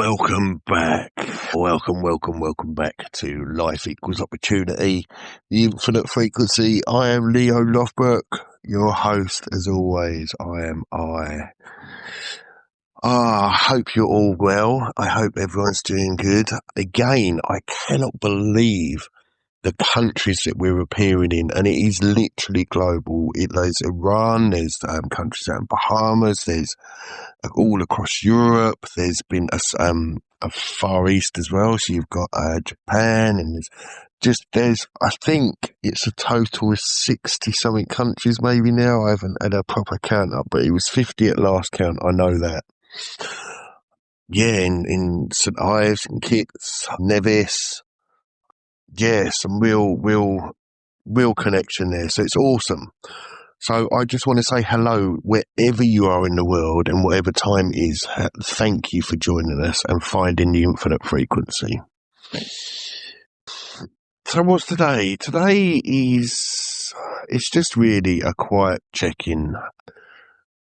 Welcome back. Welcome back to Life Equals Opportunity, the infinite frequency. I am L.E.O. Lothbrock, your host as always. I hope you're all well. I hope everyone's doing good. Again, I cannot believe the countries that we're appearing in, and it is literally global. There's Iran, there's countries out in Bahamas, there's all across Europe. There's been a Far East as well. So you've got Japan, and I think it's a total of 60 something countries maybe now. I haven't had a proper count up, but it was 50 at last count. I know that. Yeah, in St Ives, and Kitts, Nevis. Yeah, some real connection there. So it's awesome. So I just want to say hello wherever you are in the world and whatever time it is. Thank you for joining us and finding the infinite frequency. So what's today? Today it's just really a quiet check-in,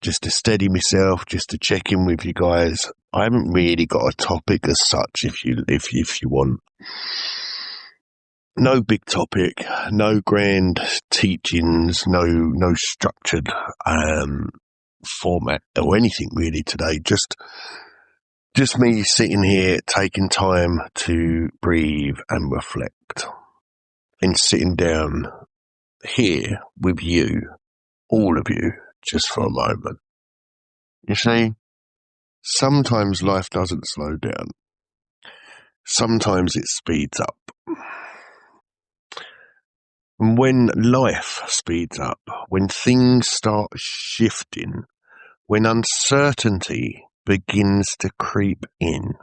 just to steady myself, just to check in with you guys. I haven't really got a topic as such, if you want. No big topic, no grand teachings, no structured format or anything really today. Just me sitting here taking time to breathe and reflect, and sitting down here with you, all of you, just for a moment. You see, sometimes life doesn't slow down. Sometimes it speeds up. And when life speeds up, when things start shifting, when uncertainty begins to creep in,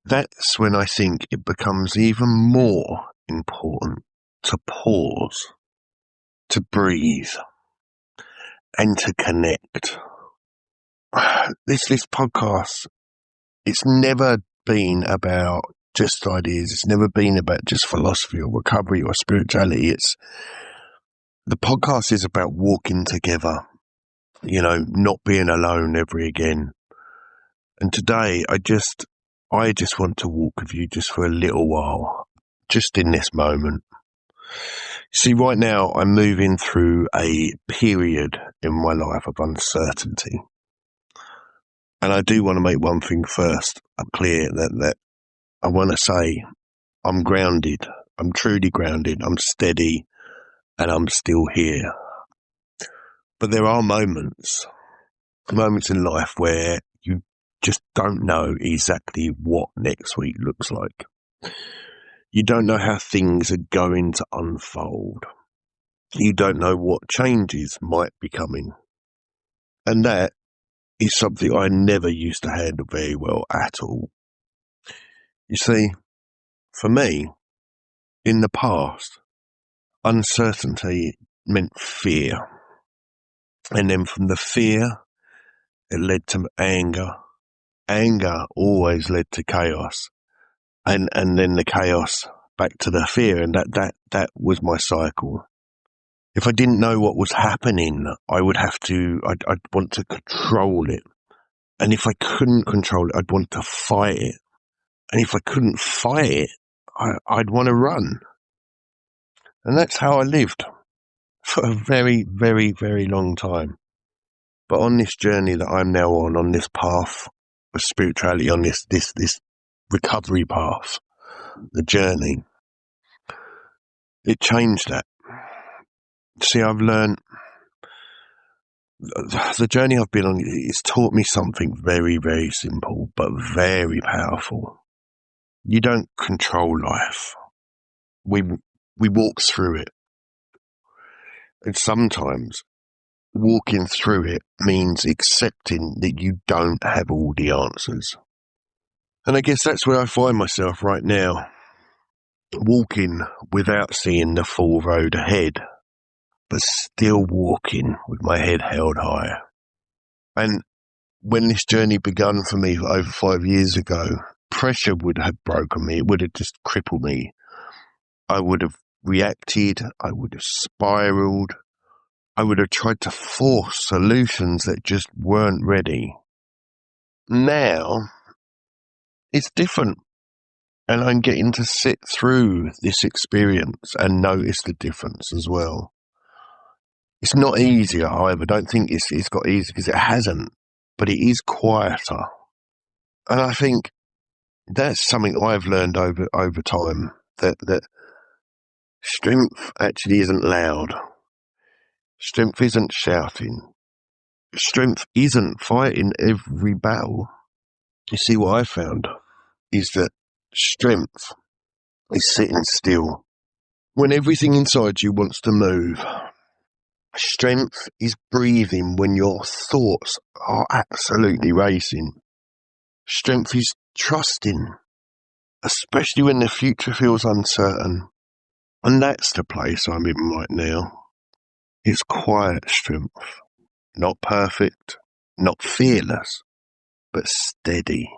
that's when I think it becomes even more important to pause, to breathe, and to connect. This podcast, it's never been about just ideas. It's never been about just philosophy or recovery or spirituality. The podcast is about walking together, not being alone ever again. And today I just want to walk with you just for a little while, just in this moment. See, right now I'm moving through a period in my life of uncertainty. And I do want to make one thing first clear, that I want to say I'm grounded. I'm truly grounded. I'm steady, and I'm still here. But there are moments in life where you just don't know exactly what next week looks like. You don't know how things are going to unfold. You don't know what changes might be coming. And that is something I never used to handle very well at all. You see, for me, in the past, uncertainty meant fear. And then from the fear, it led to anger. Anger always led to chaos. And then the chaos back to the fear. And that was my cycle. If I didn't know what was happening, I'd want to control it. And if I couldn't control it, I'd want to fight it. And if I couldn't fight it, I'd want to run. And that's how I lived for a very, very, very long time. But on this journey that I'm now on this path of spirituality, on this recovery path, the journey, it changed that. See, I've learned, the journey I've been on, it's taught me something very, very simple, but very powerful. You don't control life. We walk through it. And sometimes walking through it means accepting that you don't have all the answers. And I guess that's where I find myself right now, walking without seeing the full road ahead, but still walking with my head held high. And when this journey began for me over 5 years ago, pressure would have broken me. It would have just crippled me. I would have reacted. I would have spiraled. I would have tried to force solutions that just weren't ready. Now, It's different. And I'm getting to sit through this experience and notice the difference as well. It's not easier, however. Don't think it's got easier, because it hasn't, but it is quieter. And I think that's something I've learned over time, that strength actually isn't loud. Strength isn't shouting. Strength isn't fighting every battle. You see, what I found is that strength is sitting still when everything inside you wants to move. Strength is breathing when your thoughts are absolutely racing. Strength is trusting, especially when the future feels uncertain. And that's the place I'm in right now. It's quiet strength. Not perfect, not fearless, but steady.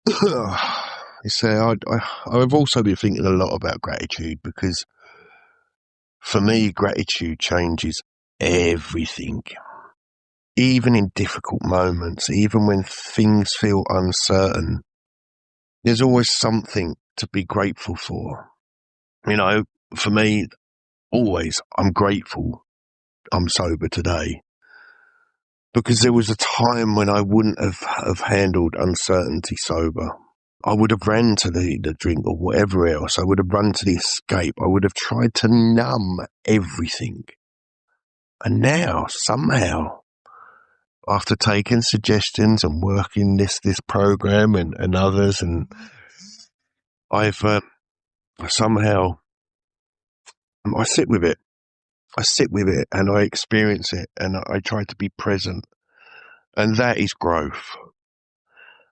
You see, I've also been thinking a lot about gratitude, because for me, gratitude changes everything. Even in difficult moments, even when things feel uncertain, there's always something to be grateful for. You know, for me, always, I'm grateful I'm sober today, because there was a time when I wouldn't have handled uncertainty sober. I would have ran to the drink or whatever else. I would have run to the escape. I would have tried to numb everything. And now, somehow, after taking suggestions and working this program and others, and I've somehow, I sit with it. I sit with it and I experience it, and I try to be present. And that is growth.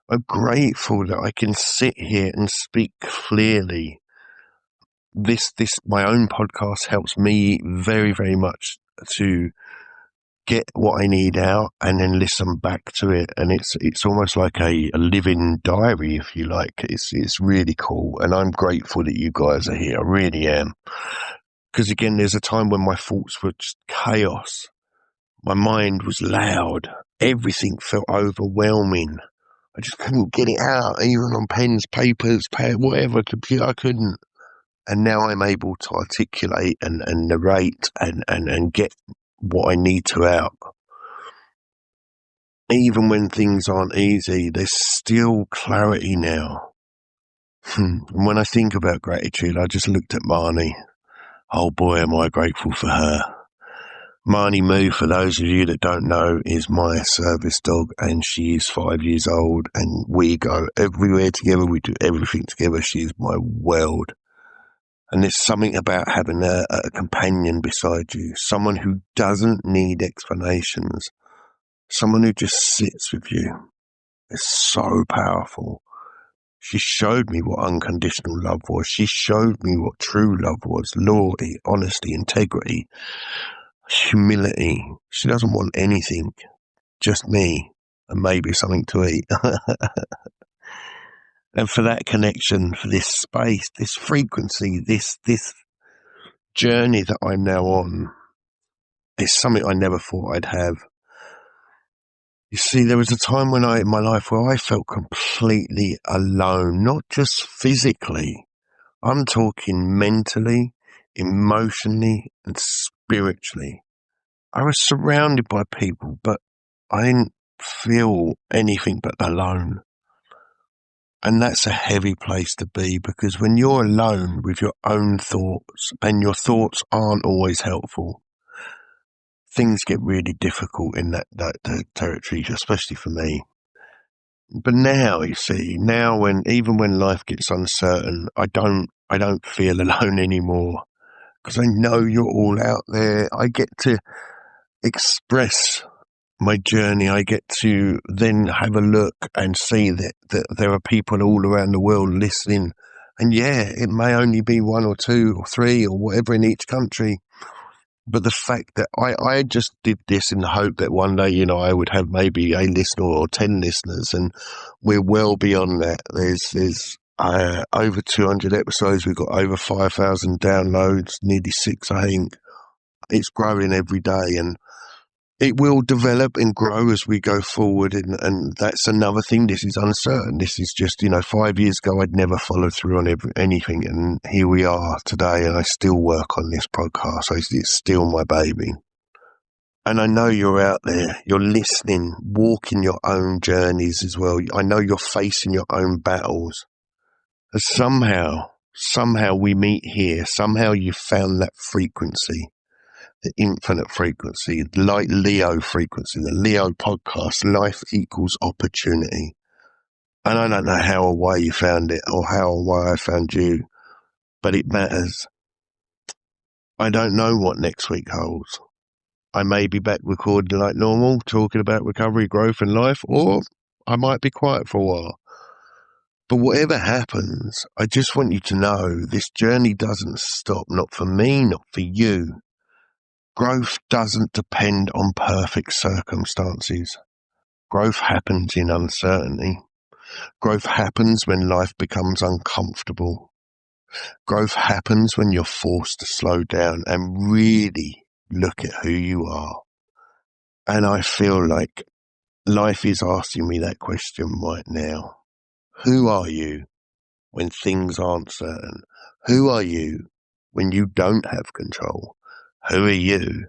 I'm grateful that I can sit here and speak clearly. This my own podcast helps me very, very much to get what I need out and then listen back to it. And it's almost like a living diary, if you like. It's really cool. And I'm grateful that you guys are here. I really am. Because again, there's a time when my thoughts were just chaos. My mind was loud. Everything felt overwhelming. I just couldn't get it out, even on pens, papers, whatever, computer, I couldn't. And now I'm able to articulate and narrate and get what I need to out. Even when things aren't easy, there's still clarity now. And when I think about gratitude, I just looked at Marnie. Oh boy, am I grateful for her. Marnie Moo, for those of you that don't know, is my service dog, and she is 5 years old, and we go everywhere together. We do everything together. She is my world. And there's something about having a companion beside you, someone who doesn't need explanations, someone who just sits with you. It's so powerful. She showed me what unconditional love was. She showed me what true love was: loyalty, honesty, integrity, humility. She doesn't want anything, just me and maybe something to eat. And for that connection, for this space, this frequency, this journey that I'm now on, is something I never thought I'd have. You see, there was a time in my life where I felt completely alone, not just physically. I'm talking mentally, emotionally, and spiritually. I was surrounded by people, but I didn't feel anything but alone. And that's a heavy place to be, because when you're alone with your own thoughts, and your thoughts aren't always helpful, things get really difficult in that territory, especially for me. But now, you see, even when life gets uncertain, I don't feel alone anymore, because I know you're all out there. I get to express my journey. I get to then have a look and see that there are people all around the world listening. And yeah, it may only be 1 or 2 or 3 or whatever in each country. But the fact that I just did this in the hope that one day, I would have maybe a listener or 10 listeners, and we're well beyond that. There's over 200 episodes. We've got over 5,000 downloads, nearly 6, I think. It's growing every day, and It will develop and grow as we go forward, and that's another thing. This is uncertain. This is just, 5 years ago, I'd never followed through on anything, and here we are today, and I still work on this podcast. So it's still my baby. And I know you're out there, you're listening, walking your own journeys as well. I know you're facing your own battles. And somehow we meet here. Somehow you found that frequency. The infinite frequency, like L.E.O frequency, the L.E.O podcast, life equals opportunity. And I don't know how or why you found it or how or why I found you, but it matters. I don't know what next week holds. I may be back recording like normal, talking about recovery, growth and life, or I might be quiet for a while. But whatever happens, I just want you to know this journey doesn't stop, not for me, not for you. Growth doesn't depend on perfect circumstances. Growth happens in uncertainty. Growth happens when life becomes uncomfortable. Growth happens when you're forced to slow down and really look at who you are. And I feel like life is asking me that question right now. Who are you when things aren't certain? Who are you when you don't have control? Who are you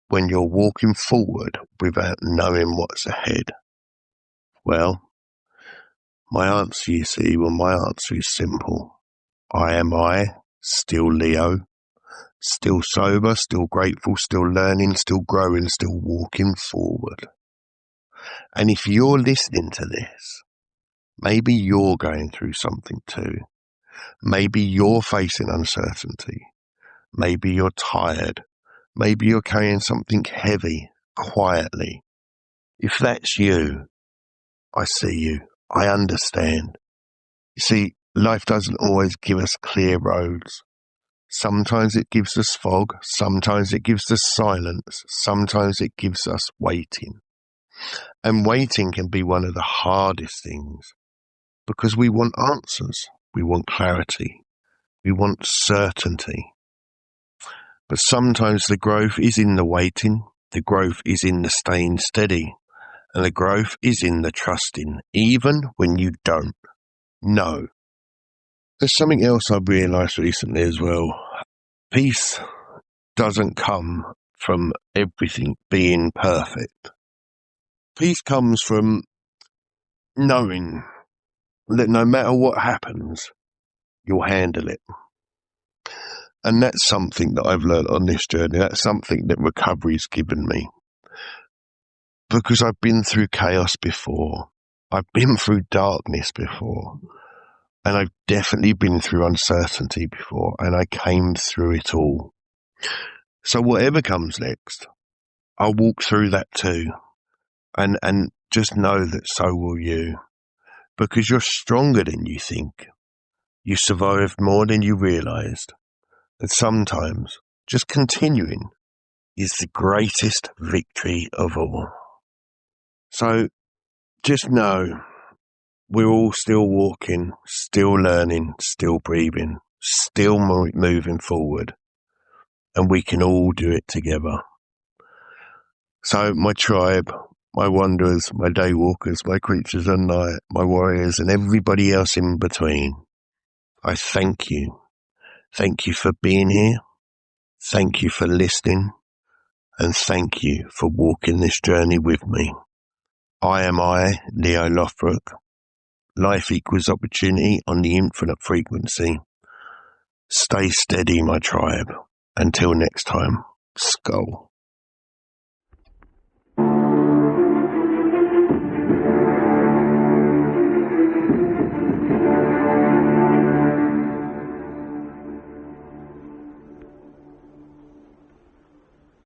when you're walking forward without knowing what's ahead? Well, my answer is simple. I, still L.E.O, still sober, still grateful, still learning, still growing, still walking forward. And if you're listening to this, maybe you're going through something too. Maybe you're facing uncertainty. Maybe you're tired. Maybe you're carrying something heavy, quietly. If that's you, I see you. I understand. You see, life doesn't always give us clear roads. Sometimes it gives us fog. Sometimes it gives us silence. Sometimes it gives us waiting. And waiting can be one of the hardest things because we want answers. We want clarity. We want certainty. But sometimes the growth is in the waiting. The growth is in the staying steady. And the growth is in the trusting, even when you don't know. There's something else I've realised recently as well. Peace doesn't come from everything being perfect. Peace comes from knowing that no matter what happens, you'll handle it. And that's something that I've learned on this journey. That's something that recovery's given me. Because I've been through chaos before. I've been through darkness before. And I've definitely been through uncertainty before. And I came through it all. So whatever comes next, I'll walk through that too. And just know that so will you. Because you're stronger than you think. You survived more than you realised. And sometimes just continuing is the greatest victory of all. So just know we're all still walking, still learning, still breathing, still moving forward. And we can all do it together. So my tribe, my wanderers, my daywalkers, my creatures of night, my warriors, and everybody else in between, I thank you. Thank you for being here. Thank you for listening. And thank you for walking this journey with me. I, L.E.O Lothbrock. Life equals opportunity on the infinite frequency. Stay steady, my tribe. Until next time, Skull.